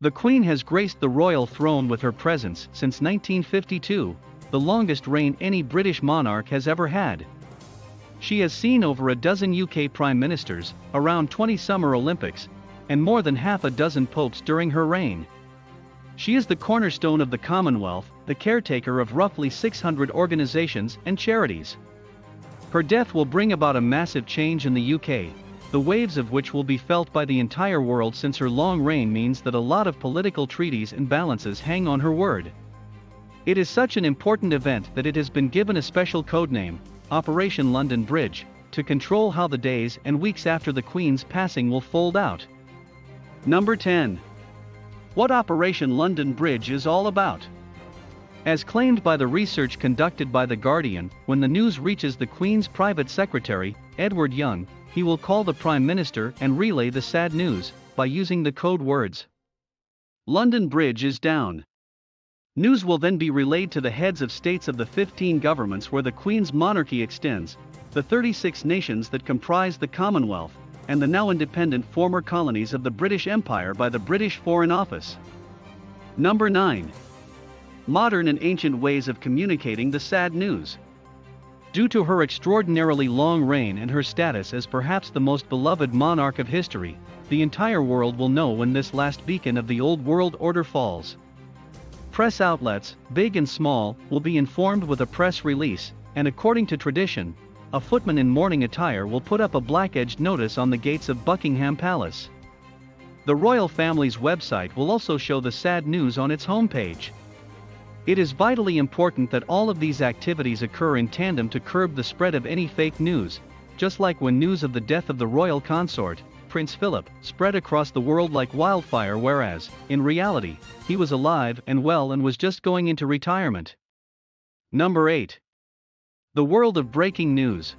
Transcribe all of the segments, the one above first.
The Queen has graced the royal throne with her presence since 1952, the longest reign any British monarch has ever had. She has seen over a dozen UK Prime Ministers, around 20 Summer Olympics, and more than half a dozen popes during her reign. She is the cornerstone of the Commonwealth, the caretaker of roughly 600 organisations and charities. Her death will bring about a massive change in the UK, the waves of which will be felt by the entire world, since her long reign means that a lot of political treaties and balances hang on her word. It is such an important event that it has been given a special codename, Operation London Bridge, to control how the days and weeks after the Queen's passing will fold out. Number 10. What Operation London Bridge is all about. As claimed by the research conducted by The Guardian, when the news reaches the Queen's private secretary, Edward Young, he will call the Prime Minister and relay the sad news, by using the code words, "London Bridge is down." News will then be relayed to the heads of states of the 15 governments where the Queen's monarchy extends, the 36 nations that comprise the Commonwealth, and the now independent former colonies of the British Empire by the British Foreign Office. Number 9. Modern and ancient ways of communicating the sad news. Due to her extraordinarily long reign and her status as perhaps the most beloved monarch of history, the entire world will know when this last beacon of the old world order falls. Press outlets, big and small, will be informed with a press release, and according to tradition, a footman in mourning attire will put up a black-edged notice on the gates of Buckingham Palace. The royal family's website will also show the sad news on its homepage. It is vitally important that all of these activities occur in tandem to curb the spread of any fake news, just like when news of the death of the royal consort, Prince Philip, spread across the world like wildfire, whereas, in reality, he was alive and well and was just going into retirement. Number 8. The world of breaking news.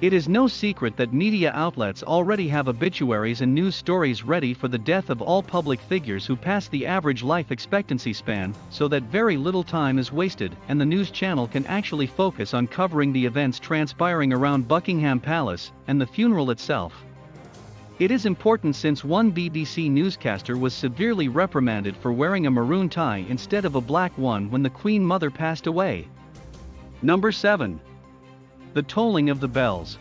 It is no secret that media outlets already have obituaries and news stories ready for the death of all public figures who pass the average life expectancy span, so that very little time is wasted and the news channel can actually focus on covering the events transpiring around Buckingham Palace and the funeral itself. It is important since one BBC newscaster was severely reprimanded for wearing a maroon tie instead of a black one when the Queen Mother passed away. Number 7. The tolling of the bells.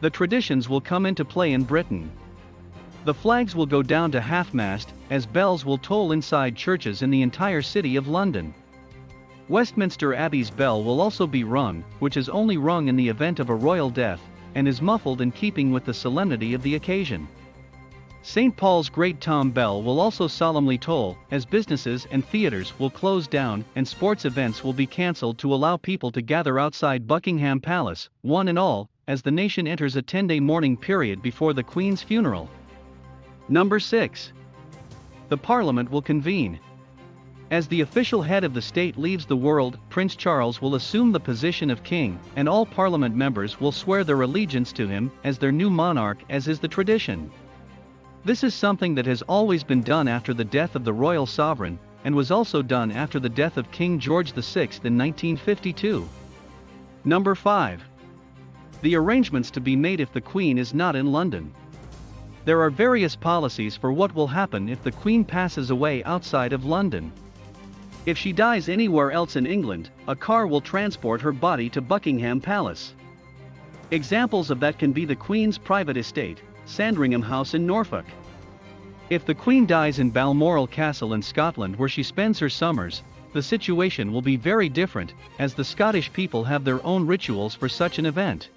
The traditions will come into play in Britain. The flags will go down to half-mast, as bells will toll inside churches in the entire city of London. Westminster Abbey's bell will also be rung, which is only rung in the event of a royal death, and is muffled in keeping with the solemnity of the occasion. St. Paul's Great Tom Bell will also solemnly toll, as businesses and theatres will close down and sports events will be cancelled to allow people to gather outside Buckingham Palace, one and all, as the nation enters a 10-day mourning period before the Queen's funeral. Number 6. The Parliament will convene. As the official head of the state leaves the world, Prince Charles will assume the position of king, and all Parliament members will swear their allegiance to him as their new monarch, as is the tradition. This is something that has always been done after the death of the royal sovereign, and was also done after the death of King George VI in 1952. Number 5. The arrangements to be made if the Queen is not in London. There are various policies for what will happen if the Queen passes away outside of London. If she dies anywhere else in England, a car will transport her body to Buckingham Palace. Examples of that can be the Queen's private estate, Sandringham House in Norfolk. If the Queen dies in Balmoral Castle in Scotland where she spends her summers, the situation will be very different, as the Scottish people have their own rituals for such an event.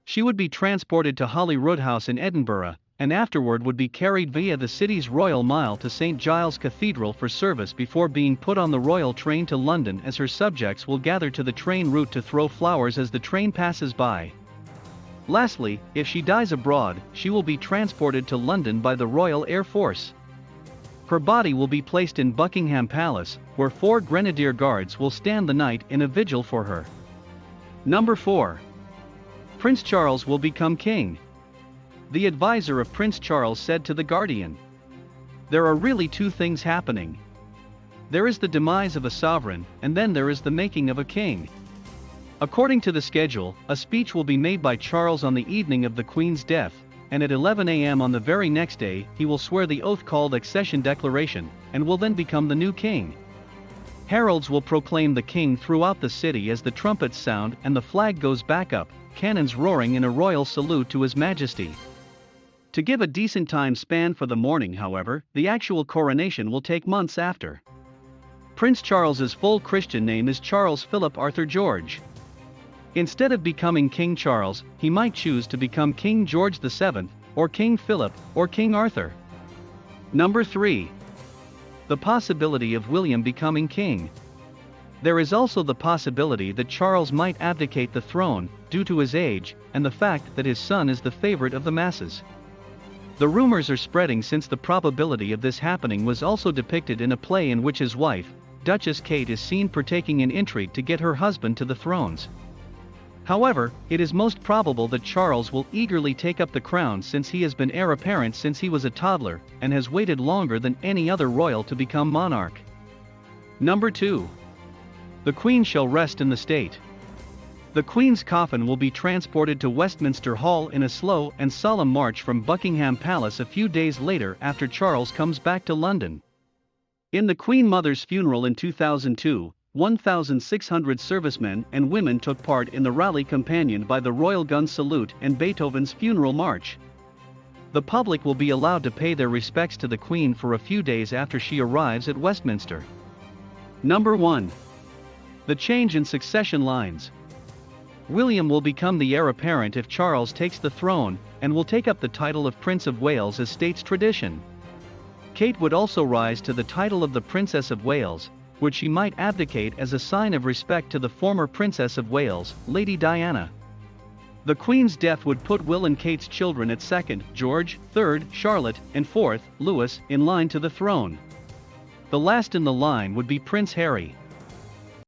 She would be transported to Holyrood House in Edinburgh, and afterward would be carried via the city's Royal Mile to St. Giles Cathedral for service before being put on the royal train to London, as her subjects will gather to the train route to throw flowers as the train passes by. Lastly, if she dies abroad, she will be transported to London by the Royal Air Force. Her body will be placed in Buckingham Palace, where 4 Grenadier Guards will stand the night in a vigil for her. Number 4. Prince Charles will become king. The advisor of Prince Charles said to The Guardian, "There are really 2 things happening. There is the demise of a sovereign, and then there is the making of a king." According to the schedule, a speech will be made by Charles on the evening of the Queen's death, and at 11 a.m. on the very next day he will swear the oath called Accession Declaration, and will then become the new king. Heralds will proclaim the king throughout the city as the trumpets sound and the flag goes back up, cannons roaring in a royal salute to His Majesty. To give a decent time span for the mourning, however, the actual coronation will take months after. Prince Charles's full Christian name is Charles Philip Arthur George. Instead of becoming King Charles, he might choose to become King George VII, or King Philip, or King Arthur. Number 3. The possibility of William becoming king. There is also the possibility that Charles might abdicate the throne, due to his age, and the fact that his son is the favorite of the masses. The rumors are spreading since the probability of this happening was also depicted in a play in which his wife, Duchess Kate, is seen partaking in intrigue to get her husband to the thrones. However, it is most probable that Charles will eagerly take up the crown since he has been heir apparent since he was a toddler, and has waited longer than any other royal to become monarch. Number 2. The Queen shall rest in the state. The Queen's coffin will be transported to Westminster Hall in a slow and solemn march from Buckingham Palace a few days later after Charles comes back to London. In the Queen Mother's funeral in 2002, 1,600 servicemen and women took part in the rally companioned by the Royal Gun Salute and Beethoven's Funeral March. The public will be allowed to pay their respects to the Queen for a few days after she arrives at Westminster. Number 1. The change in succession lines. William will become the heir apparent if Charles takes the throne, and will take up the title of Prince of Wales as state's tradition. Kate would also rise to the title of the Princess of Wales, which she might abdicate as a sign of respect to the former Princess of Wales, Lady Diana. The Queen's death would put Will and Kate's children at 2nd, George, 3rd, Charlotte, and 4th, Louis, in line to the throne. The last in the line would be Prince Harry.